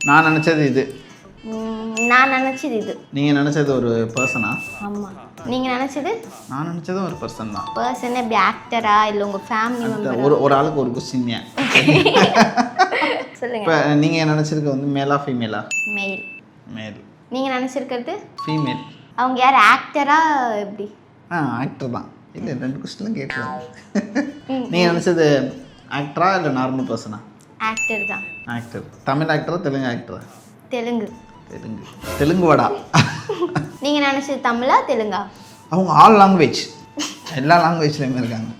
நான் நினச்சது இது. நான் நினச்சது இது. நீங்கள் நினச்சது ஒரு பர்சனா? ஆமாம். நீங்கள் நினச்சது? நான் நினச்சதும் ஒரு பர்சன் தான். பர்சன் எப்படி ஆக்டரா இல்லை உங்கள் ஃபேமிலி மெம்பர்? ஒரு ஆளுக்கு ஒரு கொஸ்டின். சொல்லுங்கள். இப்போ நீங்கள் நினச்சிருக்க வந்து மேலா ஃபீமேலா? மெயில். மேல். நீங்கள் நினச்சிருக்கிறது? ஃபீமேல். அவங்க யார், ஆக்டரா எப்படி? ஆக்டர் தான். இல்லை 2 கொஸ்டின்லாம் கேட்கலாம். நீங்கள் நினச்சது ஆக்டரா இல்லை நார்மல் பர்சனா? ஆக்டர் தான். ஆக்டர். தமிழ் ஆக்டரா தெலுங்கு ஆக்டரா? தெலுங்கு. தெலுங்கு வாடா. நீங்கள் நினச்சது தமிழா தெலுங்கா? அவங்க ஆல் லாங்குவேஜ், எல்லா லாங்குவேஜ்லேயுமே இருக்காங்க.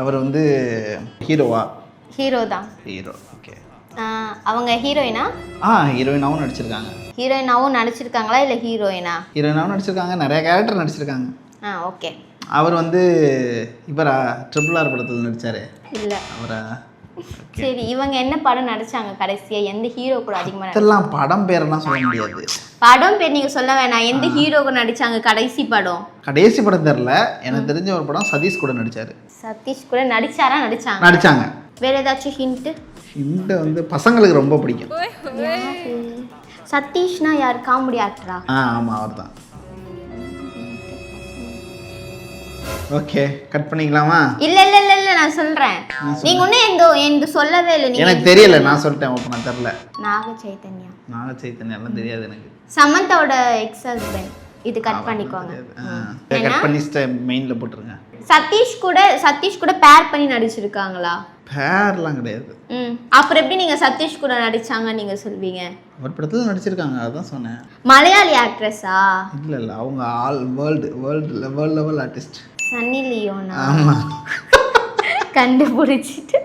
அவர் வந்து ஹீரோவா? ஹீரோ தான். ஹீரோ. ஓகே. அவங்க ஹீரோயினா? ஹீரோயினாவும் நடிச்சிருக்காங்க. ஹீரோயினாவும் நடிச்சிருக்காங்களா இல்லை ஹீரோயினா? ஹீரோயினாவும் நடிச்சிருக்காங்க, நிறைய கேரக்டர் நடிச்சிருக்காங்க. ஓகே. அவர் வந்து இவரா RRR படத்தில் நடித்தார் இல்லை அவரா? சரி, இவங்க என்ன படம் நடிச்சாங்க கடைசியாக? எந்த ஹீரோ கூட அதிகமாக? இதெல்லாம் படம் பேரெல்லாம் சொல்ல முடியாது. படம் பேர் நீங்கள் சொல்ல வேணாம். எந்த ஹீரோ கூட நடிச்சாங்க கடைசி படம்? கடைசி படம் தெரில, எனக்கு தெரிஞ்ச ஒரு படம் சதீஷ் கூட நடித்தார். சதீஷ் கூட நடிச்சாங்க. வேற ஏதாச்சும் ஹிண்ட்டு? ஹிண்ட் வந்து பசங்களுக்கு ரொம்ப பிடிக்கும். சதீஷ்னா யார், காமெடி ஆக்டரா? ஆமாம், அவர் தான். ஓகே, கட் பண்ணிக்கலாமா? இல்ல நான் சொல்றேன். நீங்க ஒன்னும் எந்த சொல்லவே இல்லை. எனக்கு தெரியல, நான் சொல்லிட்டேன். ஓப்பனா தெரியல. நாக சைத்தன்யாலாம் தெரியாது எனக்கு. சமந்தாவோட எக்ஸ் ஹஸ்பண்ட். இது கட் பண்ணிக்கோங்க. கட் பண்ணிட்டு மெயின்ல போட்டுருங்க. சதீஷ் கூட பேர் பண்ணி நடிச்சிருக்காங்களா? பேர்லாம் கிடையாது. அப்புறம் எப்படி நீங்க சதீஷ் கூட நடிச்சாங்க நீங்க சொல்வீங்க? ஒரு படத்துல நடிச்சிருக்காங்க, அதான் சொன்னேன். மலையாளி ஆக்ட்ரஸா? இல்ல, அவங்க all world level artist. Sunny லியோனா? ஆமா. கண்டுபிடிச்சிட்டு